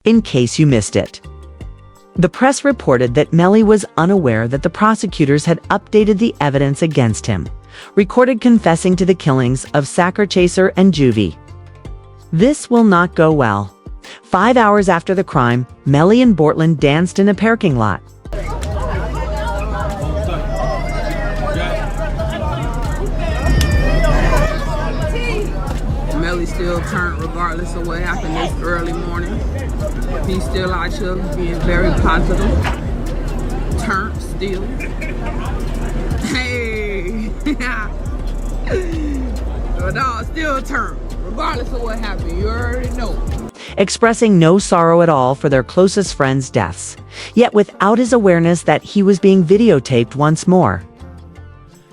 in case you missed it. The press reported that Melly was unaware that the prosecutors had updated the evidence against him, recorded confessing to the killings of Sakchaser and Juvy. This will not go well. 5 hours after the crime, Melly and Bortland danced in a parking lot. Melly still turned regardless of what happened this early morning. He's still out here being very positive. Turned still. Hey! But no, still turned. Regardless of what happened, you already know. Expressing no sorrow at all for their closest friends' deaths, yet without his awareness that he was being videotaped once more.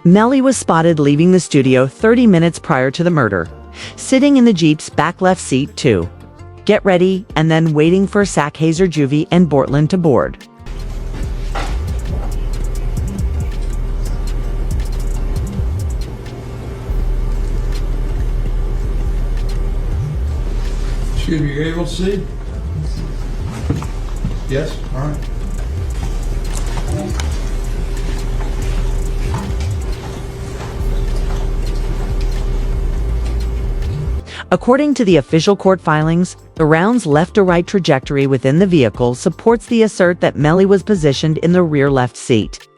Melly was spotted leaving the studio 30 minutes prior to the murder, sitting in the Jeep's back left seat too. Get ready, and then waiting for Sakchaser, Juvy, and Bortland to board. Excuse me, you're able to see? Yes? All right. According to the official court filings, the round's left-to-right trajectory within the vehicle supports the assert that Melly was positioned in the rear left seat,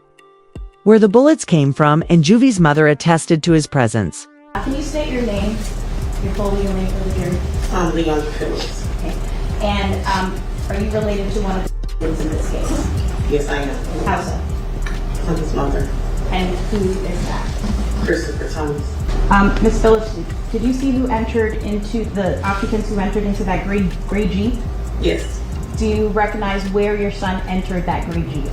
where the bullets came from, and Juvy's mother attested to his presence. Can you state your name, your full legal name for the jury? Leon Phillips. Okay. And are you related to one of the victims in this case? Yes, I am. How so? I'm his mother. And who is that? Christopher Thomas. Ms. Phillips, did you see who entered into the occupants who entered into that gray Jeep? Yes. Do you recognize where your son entered that gray Jeep?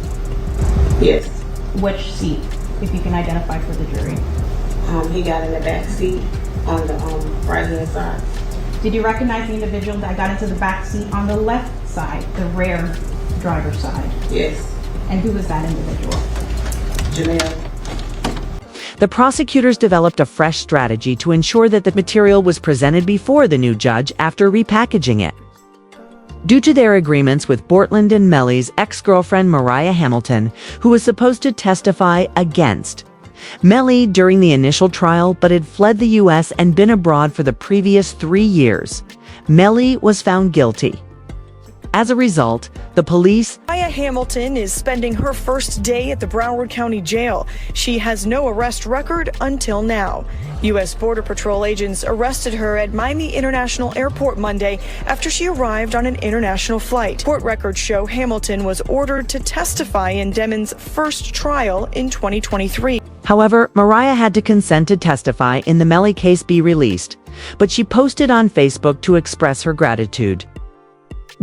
Yes. Which seat, if you can identify for the jury? He got in the back seat on the right-hand side. Did you recognize the individual that got into the back seat on the left side, the rear driver's side? Yes. And who was that individual? Janelle. The prosecutors developed a fresh strategy to ensure that the material was presented before the new judge after repackaging it. Due to their agreements with Bortland and Melly's ex-girlfriend Mariah Hamilton, who was supposed to testify against Melly during the initial trial but had fled the U.S. and been abroad for the previous 3 years, Melly was found guilty. As a result, the police... Mariah Hamilton is spending her first day at the Broward County Jail. She has no arrest record until now. U.S. Border Patrol agents arrested her at Miami International Airport Monday after she arrived on an international flight. Court records show Hamilton was ordered to testify in Demon's first trial in 2023. However, Mariah had to consent to testify in the Melly case be released, but she posted on Facebook to express her gratitude.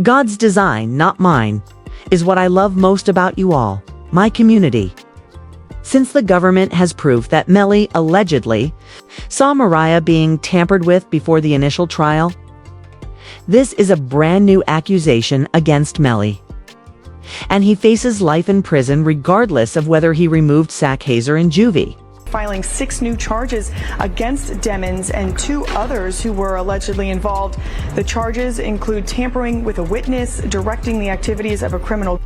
God's design, not mine, is what I love most about you all, my community. Since the government has proof that Melly allegedly saw Mariah being tampered with before the initial trial, this is a brand new accusation against Melly, and he faces life in prison regardless of whether he removed Sakchaser and Juvy. Filing 6 new charges against Demons and 2 others who were allegedly involved. The charges include tampering with a witness, directing the activities of a criminal,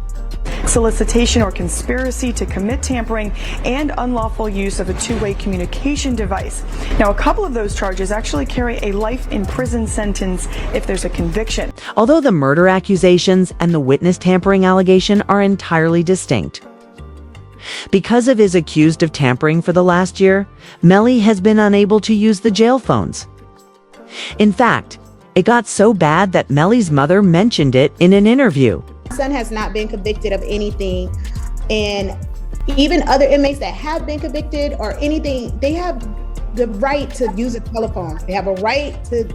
solicitation or conspiracy to commit tampering, and unlawful use of a two-way communication device. Now, a couple of those charges actually carry a life in prison sentence if there's a conviction. Although the murder accusations and the witness tampering allegation are entirely distinct. Because of his accused of tampering for the last year, Melly has been unable to use the jail phones. In fact, it got so bad that Melly's mother mentioned it in an interview. My son has not been convicted of anything, and even other inmates that have been convicted or anything, they have the right to use a telephone. They have a right to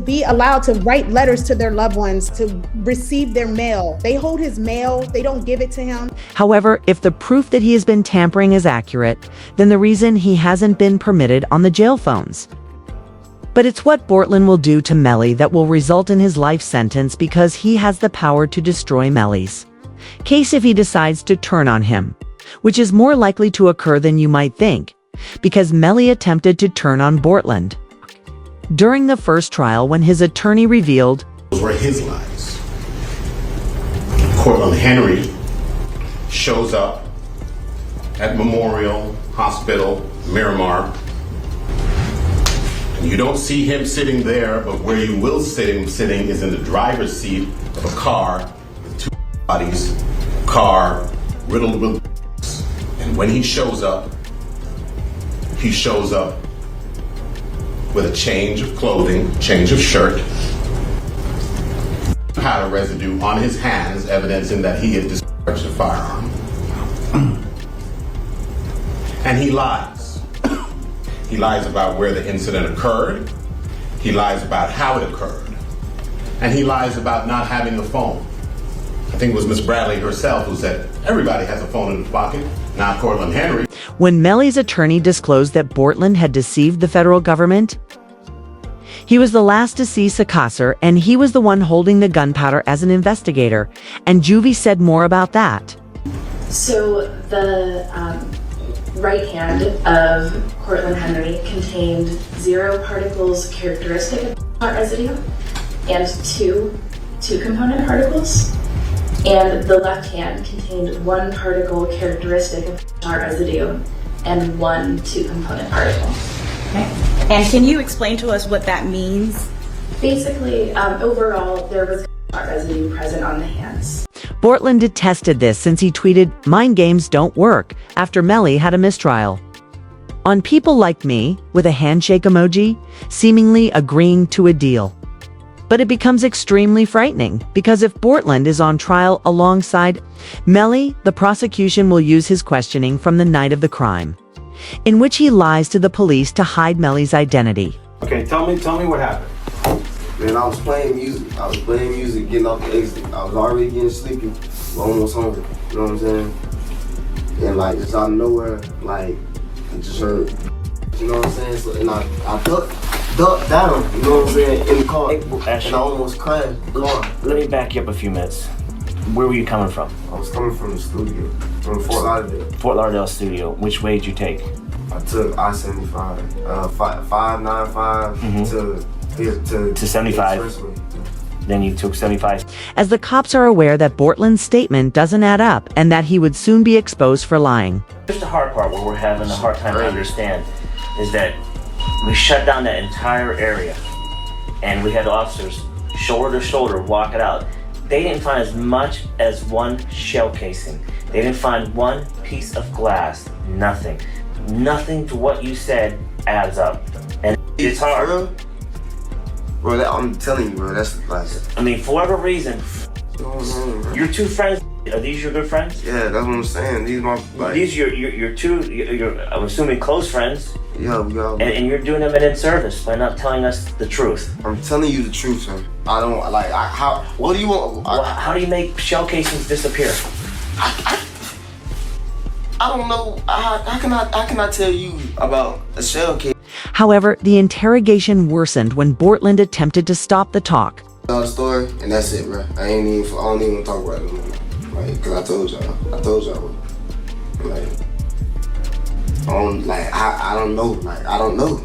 be allowed to write letters to their loved ones, to receive their mail. They hold his mail, they don't give it to him. However, if the proof that he has been tampering is accurate, then the reason he hasn't been permitted on the jail phones. But it's what Bortland will do to Melly that will result in his life sentence, because he has the power to destroy Melly's case if he decides to turn on him, which is more likely to occur than you might think, because Melly attempted to turn on Bortland during the first trial when his attorney revealed Those were his lies. Cortland Henry shows up at Memorial Hospital, Miramar. And you don't see him sitting there, but where you will see him sitting is in the driver's seat of a car with two bodies, car riddled with bullets. And when he shows up with a change of clothing, change of shirt, powder residue on his hands, evidencing that he had discharged a firearm. And he lies. He lies about where the incident occurred. He lies about how it occurred. And he lies about not having a phone. I think it was Miss Bradley herself who said, everybody has a phone in his pocket, not Cortland Henry. When Melly's attorney disclosed that Bortland had deceived the federal government, he was the last to see Sakchaser, and he was the one holding the gunpowder as an investigator. And Juvy said more about that. So the right hand of Cortland Henry contained 0 particles characteristic of hot residue and two component particles. And the left hand contained 1 particle characteristic of hot residue and 1 2-component particle. Okay. And can you explain to us what that means? Basically, overall, there was hot residue present on the hands. Bortland detested this since he tweeted, "Mind games don't work," after Melly had a mistrial. On people like me, with a handshake emoji, seemingly agreeing to a deal. But it becomes extremely frightening, because if Bortland is on trial alongside Melly, the prosecution will use his questioning from the night of the crime, in which he lies to the police to hide Melly's identity. Okay, tell me what happened. Man, I was playing music, getting off the exit. I was already getting sleepy, almost hungry, you know what I'm saying? And like, just out of nowhere, like, I just heard, you know what I'm saying? So, and I ducked down, you know what I'm saying, in the car, and I almost crashed the car. Let me back you up a few minutes. Where were you coming from? I was coming from the studio, from Fort Lauderdale. Fort Lauderdale studio. Which way did you take? I took I-75, 595 to 75. Then you took 75. As the cops are aware that Bortland's statement doesn't add up and that he would soon be exposed for lying. Here's the hard part where we're having a hard time to understand is that we shut down that entire area and we had officers shoulder to shoulder walk it out. They didn't find as much as 1 shell casing. They didn't find 1 piece of glass. Nothing. Nothing to what you said adds up. And it's hard. Bro, I'm telling you, bro, that's like... I mean, for whatever reason, your 2 friends, are these your good friends? Yeah, that's what I'm saying. These are my... Like, these your 2, I'm assuming close friends. Yeah, we got... And you're doing them an in-service by not telling us the truth. I'm telling you the truth, sir. I don't, like, how... What do you want... How do you make shell casings disappear? I don't know. How can I tell you about a shell case? However, the interrogation worsened when Bortland attempted to stop the talk. Tell the story, and that's it, bro. I don't even want to talk about it anymore. Like, cause I told y'all. Like, I don't know. Like, I don't know.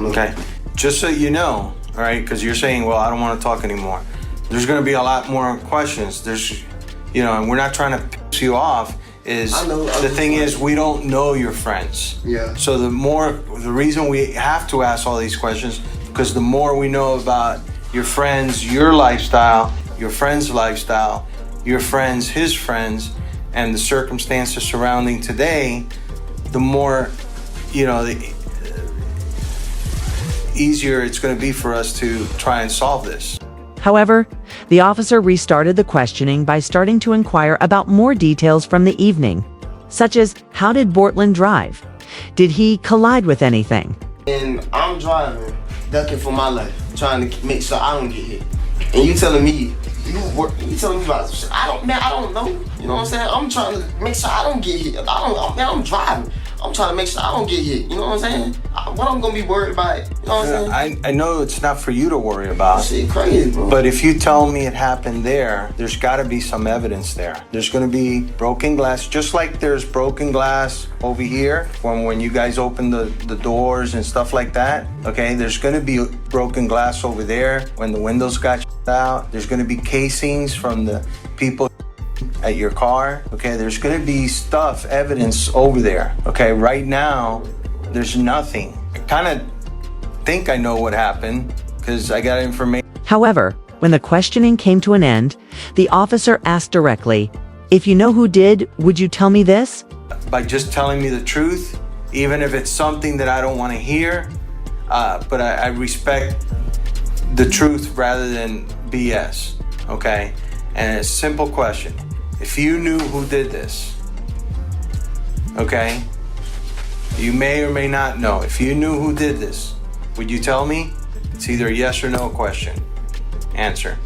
Okay, just so you know, all right, because you're saying, well, I don't want to talk anymore. There's going to be a lot more questions. There's, you know, and we're not trying to piss you off. The thing is, we don't know your friends. Yeah. So the reason we have to ask all these questions, because the more we know about your friends, your lifestyle, your friend's lifestyle, your friends, his friends, and the circumstances surrounding today, the more, you know, the easier it's going to be for us to try and solve this. However, the officer restarted the questioning by starting to inquire about more details from the evening, such as how did Bortland drive? Did he collide with anything? And I'm driving, ducking for my life, trying to make sure I don't get hit. And you telling me, you telling me about shit. I don't know. You know what I'm saying? I'm trying to make sure I don't get hit. I'm driving. I'm trying to make sure I don't get hit. You know what I'm saying? what I'm gonna be worried about? You know what I'm saying? I know it's not for you to worry about. Shit crazy, bro. But if you tell me it happened there's got to be some evidence there. There's going to be broken glass, just like there's broken glass over here when you guys open the doors and stuff like that. Okay, there's going to be broken glass over there when the windows got out. There's going to be casings from the people at your car. Okay, there's going to be evidence over there. Okay, right now there's nothing. I kind of think I know what happened because I got information. However, when the questioning came to an end, the officer asked directly, "If you know who did, would you tell me this?" By just telling me the truth, even if it's something that I don't want to hear, but I respect the truth rather than BS, okay? And it's a simple question. If you knew who did this, okay? You may or may not know. If you knew who did this, would you tell me? It's either a yes or no question. Answer.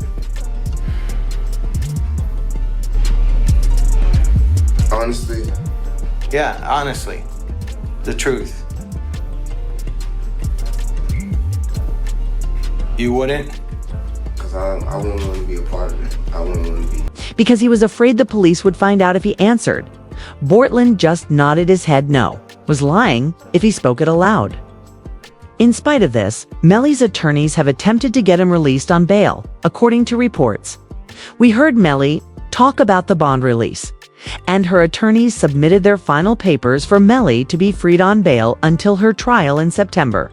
Honestly. Yeah, honestly. The truth. You wouldn't? Because I wouldn't want to be a part of it. I wouldn't want to be. Because he was afraid the police would find out if he answered. Bortland just nodded his head no, was lying if he spoke it aloud. In spite of this, Melly's attorneys have attempted to get him released on bail, according to reports. We heard Melly talk about the bond release, and her attorneys submitted their final papers for Melly to be freed on bail until her trial in September.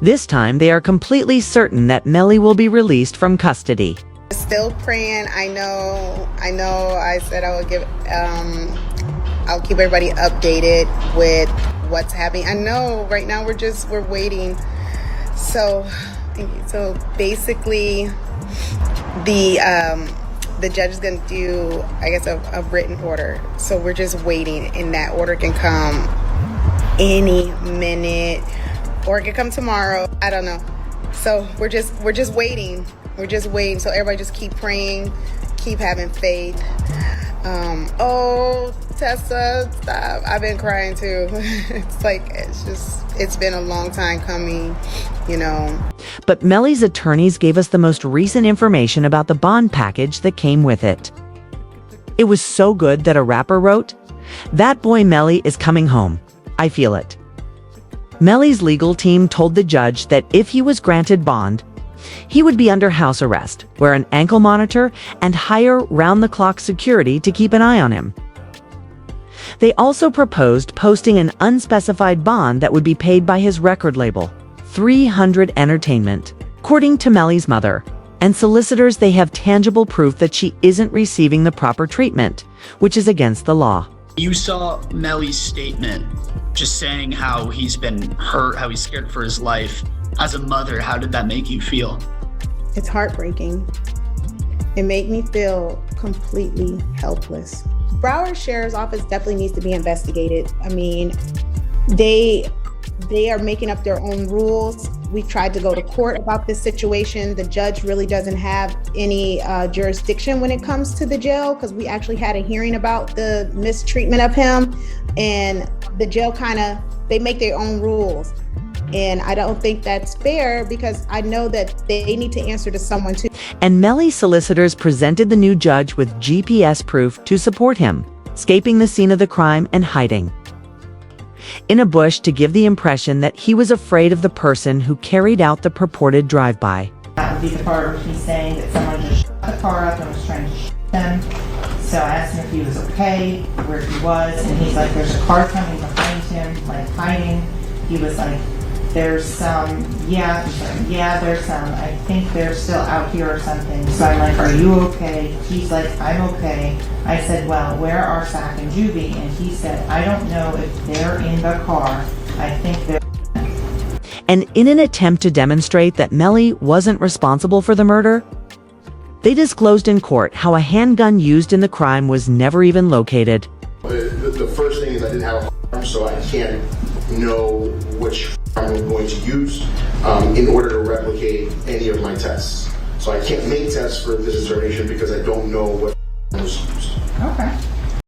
This time, they are completely certain that Melly will be released from custody. Still praying. I know I said I would I'll keep everybody updated with what's happening. I know right now we're waiting. So basically the judge is going to do, I guess, a written order. So we're just waiting, and that order can come any minute, or it could come tomorrow. I don't know. So we're just waiting. We're just waiting. So everybody just keep praying, keep having faith. Oh, Tessa, stop. I've been crying too. It's been a long time coming, you know. But Melly's attorneys gave us the most recent information about the bond package that came with it. It was so good that a rapper wrote, "That boy Melly is coming home. I feel it." Melly's legal team told the judge that if he was granted bond, he would be under house arrest, wear an ankle monitor, and hire round-the-clock security to keep an eye on him. They also proposed posting an unspecified bond that would be paid by his record label, 300 Entertainment. According to Melly's mother and solicitors, they have tangible proof that she isn't receiving the proper treatment, which is against the law. You saw Melly's statement just saying how he's been hurt, how he's scared for his life. As a mother, how did that make you feel? It's heartbreaking. It made me feel completely helpless. Broward Sheriff's Office definitely needs to be investigated. I mean, they are making up their own rules. We've tried to go to court about this situation. The judge really doesn't have any jurisdiction when it comes to the jail, because we actually had a hearing about the mistreatment of him, and the jail they make their own rules. And I don't think that's fair, because I know that they need to answer to someone too. And Melly's solicitors presented the new judge with GPS proof to support him, escaping the scene of the crime and hiding in a bush to give the impression that he was afraid of the person who carried out the purported drive-by. That would be the part where he's saying that someone just shot the car up and was trying to shoot them. So I asked him if he was okay, where he was, and he's like, there's a car coming behind him, like hiding. He was like, there's some, yeah, there's some, I think they're still out here or something. So I'm like, are you okay? He's like, I'm okay. I said, well, where are Sack and Juvy? And he said, I don't know if they're in the car. I think they're... And in an attempt to demonstrate that Melly wasn't responsible for the murder, they disclosed in court how a handgun used in the crime was never even located. The first thing is I didn't have a firearm, so I can't know which I'm going to use in order to replicate any of my tests. So I can't make tests for this determination because I don't know what